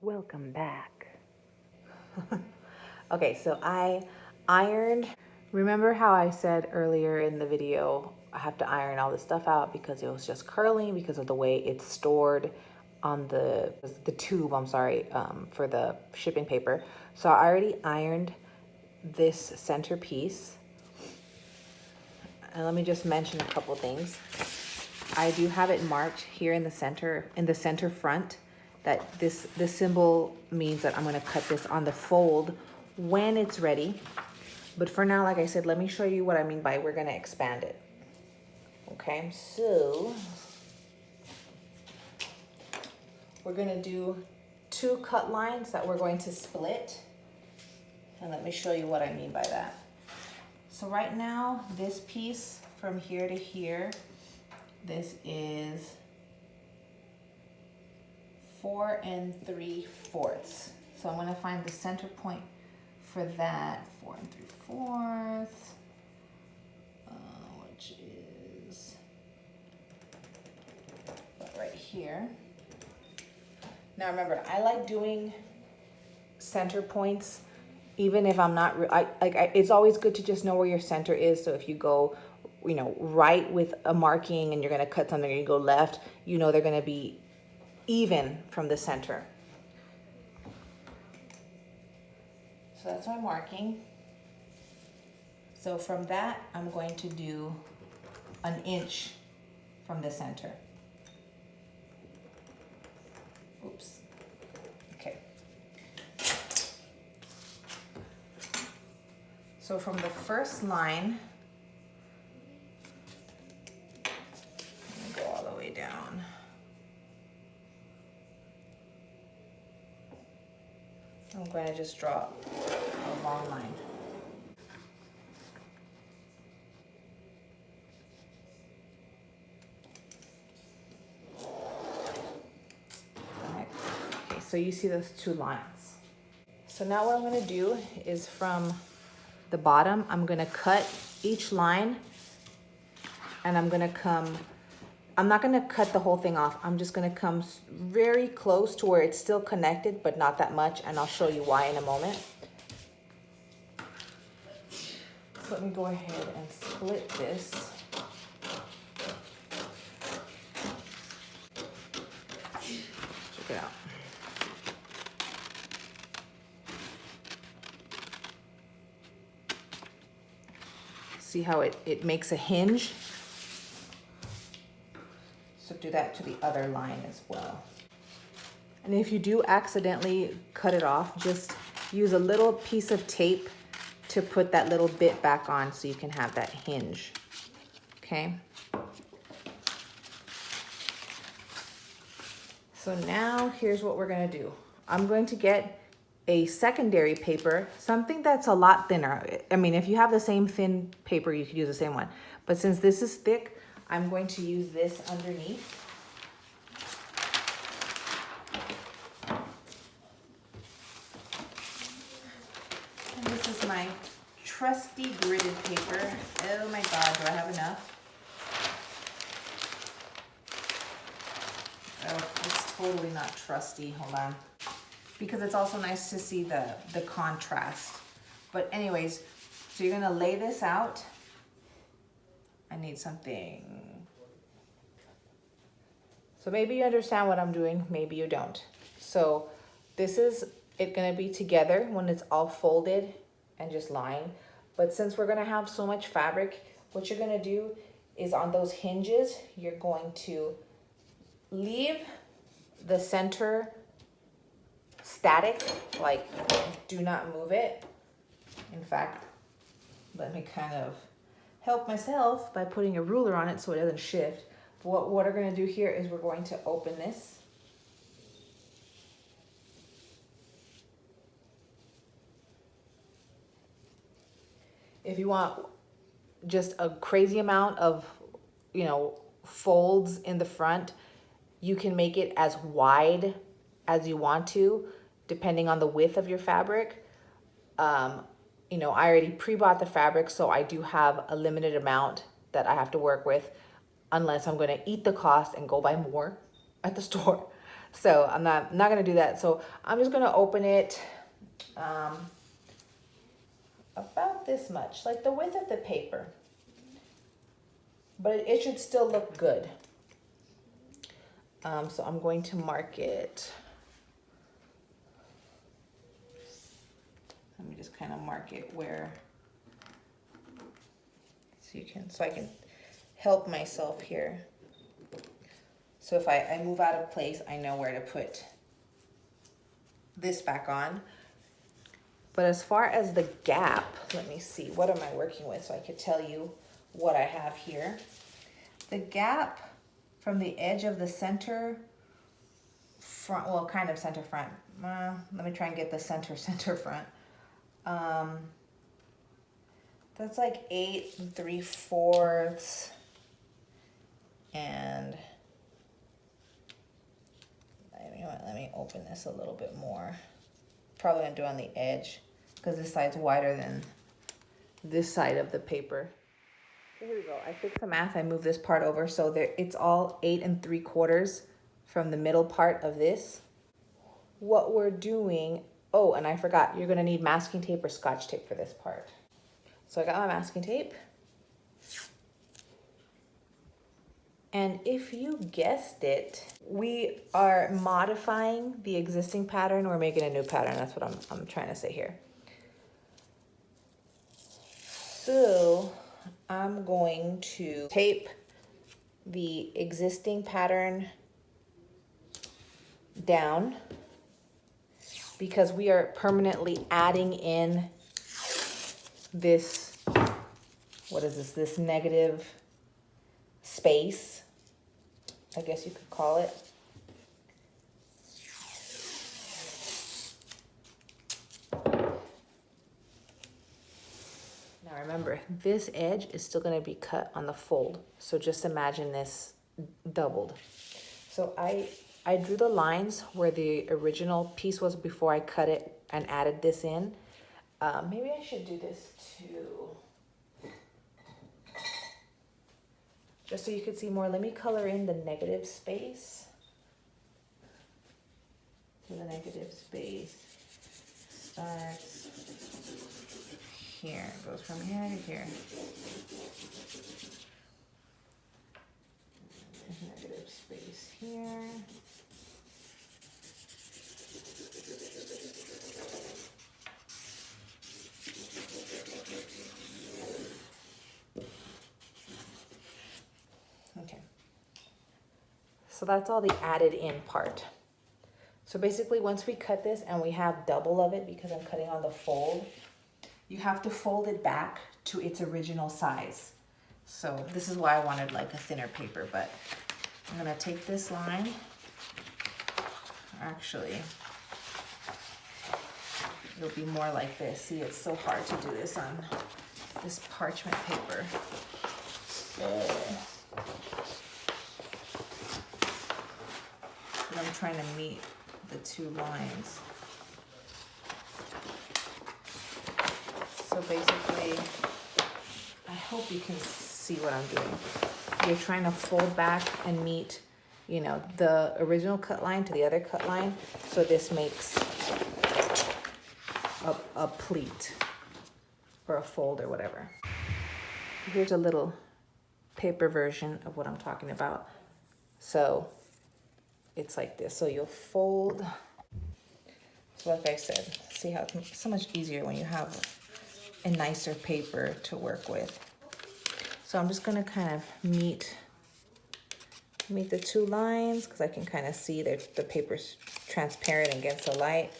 Welcome back. Okay, so I ironed. Remember how I said earlier in the video, I have to iron all this stuff out because it was just curling because of the way it's stored on the tube, I'm sorry, for the shipping paper. So I already ironed this centerpiece. And let me just mention a couple things. I do have it marked here in the center front, that this symbol means that I'm going to cut this on the fold when it's ready. But for now, like I said, let me show you what I mean by we're going to expand it. Okay, so we're going to do 2 cut lines that we're going to split. And let me show you what I mean by that. So right now, this piece from here to here, this is 4 3/4. So I'm going to find the center point for that, 4 3/4, which is right here. Now remember, I like doing center points, even if I'm not, it's always good to just know where your center is. So if you go, right with a marking and you're going to cut something, and you go left, they're going to be even from the center. So that's my marking. So from that, I'm going to do 1 inch from the center. Oops. Okay. So from the first line, I'm gonna go all the way down. I'm going to just draw a long line. Okay, so you see those 2 lines. So now what I'm going to do is from the bottom, I'm going to cut each line, and I'm not going to cut the whole thing off. I'm just going to come very close to where it's still connected, but not that much, and I'll show you why in a moment. So let me go ahead and split this. Check it out. See how it makes a hinge? So do that to the other line as well. And if you do accidentally cut it off, just use a little piece of tape to put that little bit back on so you can have that hinge. Okay? So now here's what we're gonna do. I'm going to get a secondary paper, something that's a lot thinner. I mean, if you have the same thin paper, you could use the same one. But since this is thick, I'm going to use this underneath. And this is my trusty gridded paper. Oh my God, do I have enough? Oh, it's totally not trusty, hold on. Because it's also nice to see the contrast. But anyways, so you're gonna lay this out. I need something. So maybe you understand what I'm doing, maybe you don't. So this is it gonna be together when it's all folded and just lying. But since we're gonna have so much fabric, what you're gonna do is on those hinges, you're going to leave the center static, like do not move it. In fact, let me kind of help myself by putting a ruler on it so it doesn't shift. But what we're going to do here is we're going to open this. If you want just a crazy amount of, folds in the front, you can make it as wide as you want to, depending on the width of your fabric. I already pre-bought the fabric, so I do have a limited amount that I have to work with, unless I'm going to eat the cost and go buy more at the store. So I'm not gonna do that. So I'm just gonna open it about this much, like the width of the paper. But it should still look good. So I'm going to mark it. Let me just kind of mark it where, so I can help myself here. So if I move out of place, I know where to put this back on. But as far as the gap, let me see, what am I working with so I could tell you what I have here. The gap from the edge of the center front, well, kind of center front. Let me try and get the center front. That's like 8 3/4, and let me open this a little bit more. Probably gonna do on the edge because this side's wider than this side of the paper. So here we go. I fixed the math. I moved this part over so there it's all 8 3/4 from the middle part of this. What we're doing, oh, and I forgot, you're gonna need masking tape or Scotch tape for this part. So I got my masking tape. And if you guessed it, we are modifying the existing pattern. We're making a new pattern. That's what I'm trying to say here. So I'm going to tape the existing pattern down because we are permanently adding in this, what is this? This negative space, I guess you could call it. Now remember, this edge is still going to be cut on the fold. So just imagine this doubled. So I drew the lines where the original piece was before I cut it and added this in. Maybe I should do this too. Just so you could see more, let me color in the negative space. So the negative space starts here, it goes from here to here. Negative space here. Okay. So that's all the added in part. So basically once we cut this and we have double of it because I'm cutting on the fold, you have to fold it back to its original size. So this is why I wanted like a thinner paper, but I'm gonna take this line. Actually, it'll be more like this. See, it's so hard to do this on this parchment paper. But I'm trying to meet the two lines. So basically, I hope you can see what I'm doing. You're trying to fold back and meet, you know, the original cut line to the other cut line. So this makes a pleat or a fold or whatever. Here's a little paper version of what I'm talking about. So it's like this. So you'll fold. So like I said, see how it's so much easier when you have a nicer paper to work with. So I'm just gonna kind of meet the two lines because I can kind of see that the paper's transparent against the light.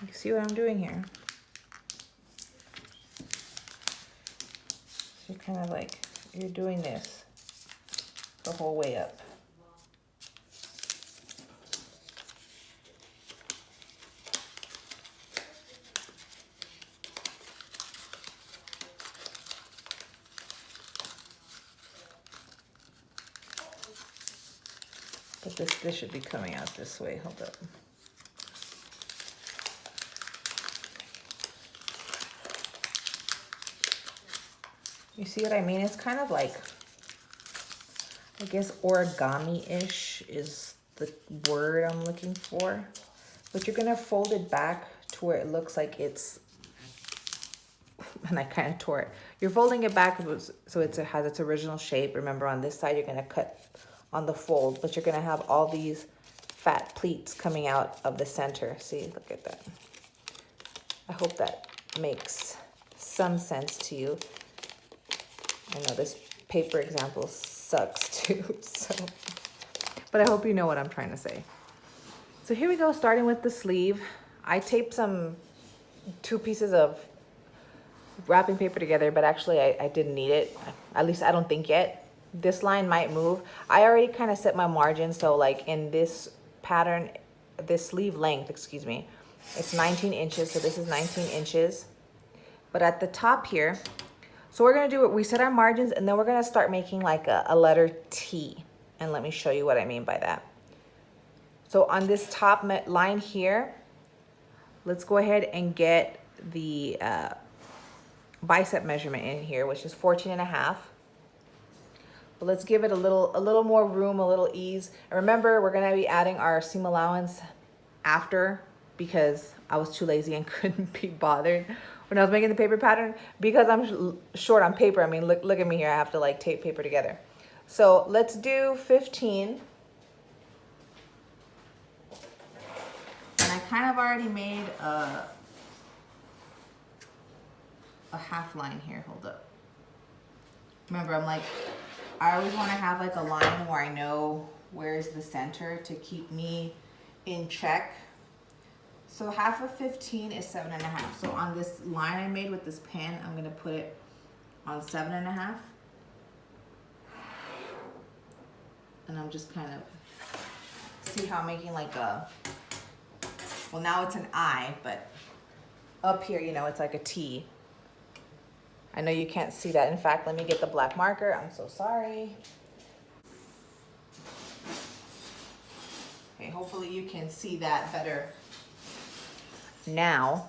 You see what I'm doing here? So kind of like, you're doing this the whole way up. But this should be coming out this way. Hold up. You see what I mean? It's kind of like, I guess origami-ish is the word I'm looking for. But you're gonna fold it back to where it looks like it's, and I kind of tore it. You're folding it back so it has its original shape. Remember, on this side, you're gonna cut on the fold, but you're gonna have all these fat pleats coming out of the center. See, look at that. I hope that makes some sense to you. I know this paper example sucks too, so, but I hope you know what I'm trying to say. So here we go, starting with the sleeve. I taped two pieces of wrapping paper together, but actually I didn't need it. At least I don't think yet. This line might move. I already kind of set my margin, so like in this pattern, this sleeve length, excuse me, it's 19 inches, so this is 19 inches. But at the top here, so we're gonna do it, we set our margins, and then we're gonna start making like a letter T. And let me show you what I mean by that. So on this top line here, let's go ahead and get the bicep measurement in here, which is 14.5. But let's give it a little more room, a little ease. And remember, we're gonna be adding our seam allowance after, because I was too lazy and couldn't be bothered when I was making the paper pattern, because I'm short on paper. I mean, look at me here. I have to like tape paper together. So let's do 15. And I kind of already made a half line here. Hold up. Remember, I always want to have like a line where I know where's the center to keep me in check. So half of 15 is 7.5. So on this line I made with this pen, I'm gonna put it on 7.5. And I'm just kind of, see how I'm making like a, well now it's an I, but up here, you know, it's like a T. I know you can't see that. In fact, let me get the black marker. I'm so sorry. Okay, hopefully you can see that better now.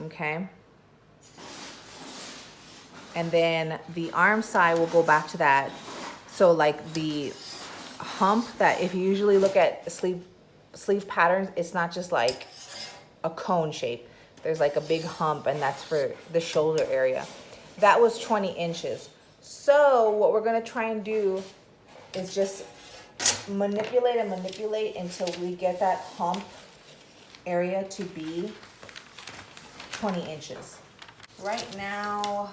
Okay. And then the arm side will go back to that. So like the hump that, if you usually look at sleeve patterns, it's not just like a cone shape. There's like a big hump, and that's for the shoulder area. That was 20 inches. So what we're gonna try and do is just manipulate and manipulate until we get that hump area to be 20 inches. Right now,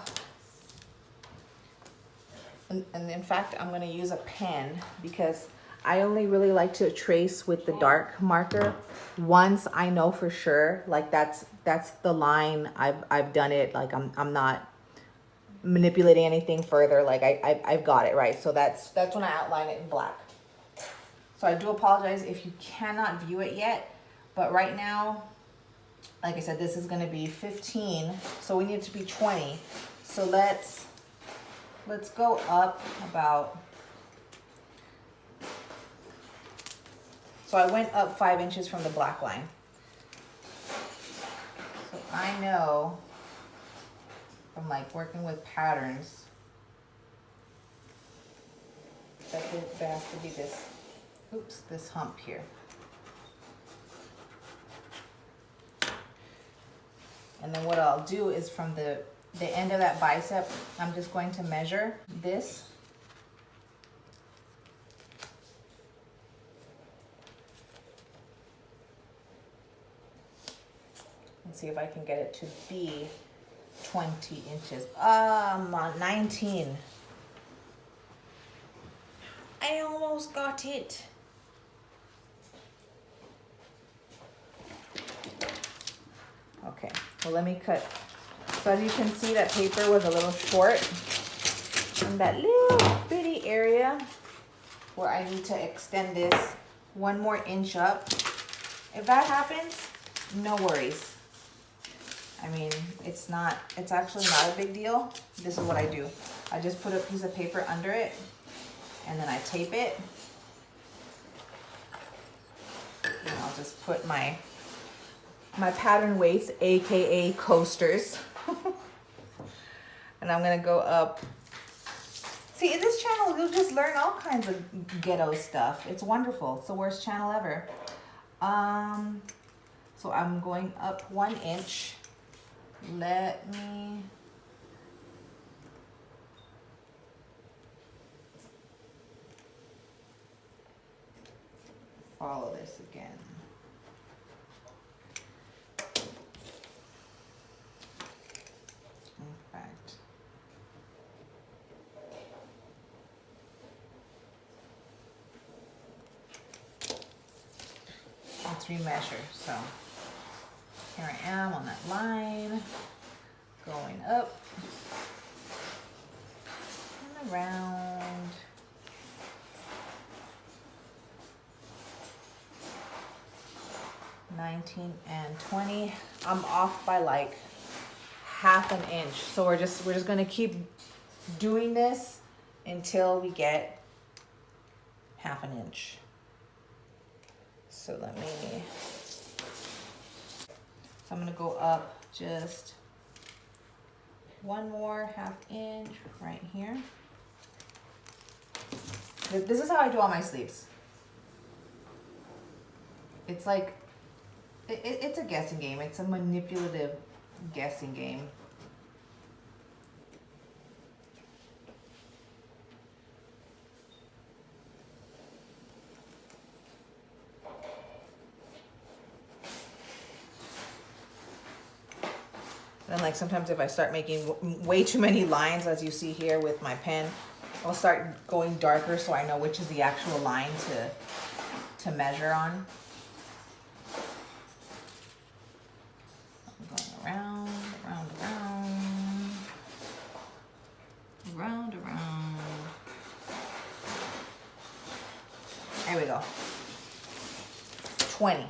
and in fact, I'm gonna use a pen because I only really like to trace with the dark marker once I know for sure, like that's the line. I've done it. Like I'm not manipulating anything further. Like I've got it right. So that's when I outline it in black. So I do apologize if you cannot view it yet, but right now, like I said, this is gonna be 15, so we need it to be 20. So let's go up about, so I went up 5 inches from the black line. So I know from like working with patterns that there has to be this, this hump here. And then what I'll do is from the end of that bicep, I'm just going to measure this. And see if I can get it to be 20 inches. I'm on 19. I almost got it. Okay, well let me cut. So as you can see, that paper was a little short. And that little bitty area where I need to extend this 1 more inch up. If that happens, no worries. I mean, it's actually not a big deal. This is what I do. I just put a piece of paper under it and then I tape it. And I'll just put my pattern weights, AKA coasters. And I'm gonna go up. See, in this channel, you'll just learn all kinds of ghetto stuff. It's wonderful. It's the worst channel ever. So I'm going up 1 inch. Let me follow this again. In fact, let's remeasure. So here I am on that line, going up and around. 19 and 20. I'm off by like ½ an inch. So we're just gonna keep doing this until we get ½ an inch. So I'm gonna go up just one more ½ inch right here. This is how I do all my sleeves. It's like, it's a guessing game. It's a manipulative guessing game. And like sometimes if I start making way too many lines, as you see here with my pen, I'll start going darker so I know which is the actual line to measure on. I'm going around, around, around, around, around. There we go. 20.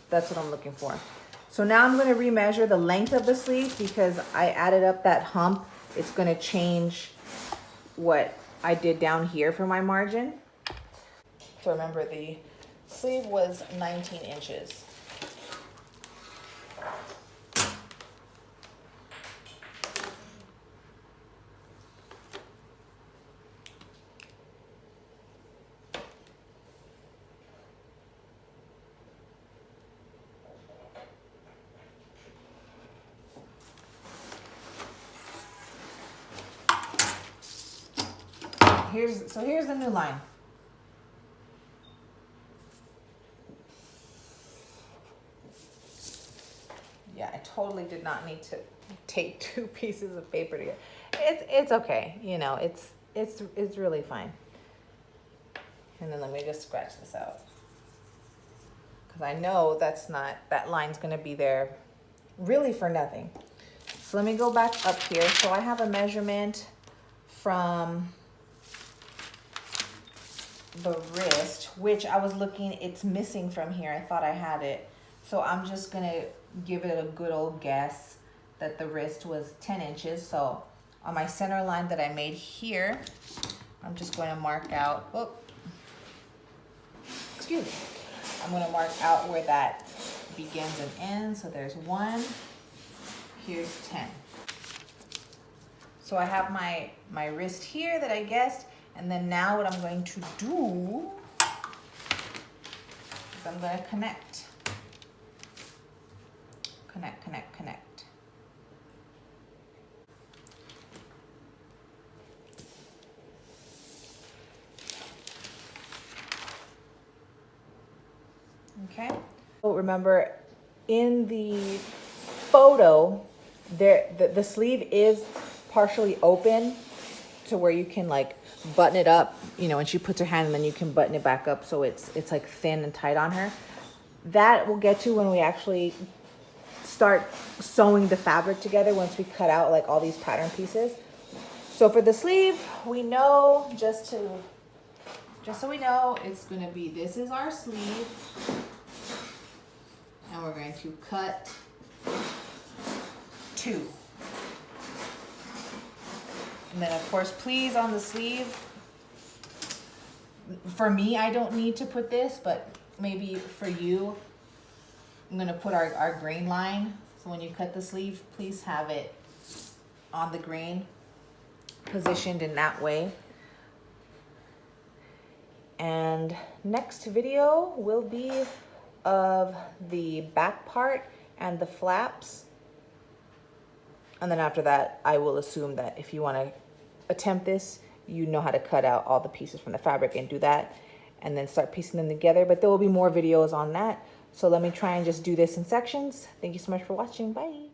That's what I'm looking for. So now I'm going to remeasure the length of the sleeve because I added up that hump. It's going to change what I did down here for my margin. So remember, the sleeve was 19 inches. Here's the new line. Yeah, I totally did not need to take 2 pieces of paper together. It's okay, you know, it's really fine. And then let me just scratch this out, because I know that line's gonna be there really for nothing. So let me go back up here. So I have a measurement from the wrist, which I was looking, it's missing from here. I thought I had it. So I'm just gonna give it a good old guess that the wrist was 10 inches. So on my center line that I made here, I'm just going to mark out, excuse me. I'm gonna mark out where that begins and ends. So there's 1, here's 10. So I have my wrist here that I guessed. And then now what I'm going to do is I'm going to connect. Connect, connect, connect. Okay. So remember, in the photo, the sleeve is partially open to where you can like button it up, you know, and she puts her hand and then you can button it back up so it's like thin and tight on her. That we'll get to when we actually start sewing the fabric together, once we cut out like all these pattern pieces. So for the sleeve, we know, just so we know, it's going to be, this is our sleeve, and we're going to cut 2. And then of course, please, on the sleeve, for me, I don't need to put this, but maybe for you, I'm gonna put our grain line. So when you cut the sleeve, please have it on the grain, positioned in that way. And next video will be of the back part and the flaps. And then after that, I will assume that if you want to attempt this, you know how to cut out all the pieces from the fabric and do that, and then start piecing them together. But there will be more videos on that. So let me try and just do this in sections. Thank you so much for watching. Bye.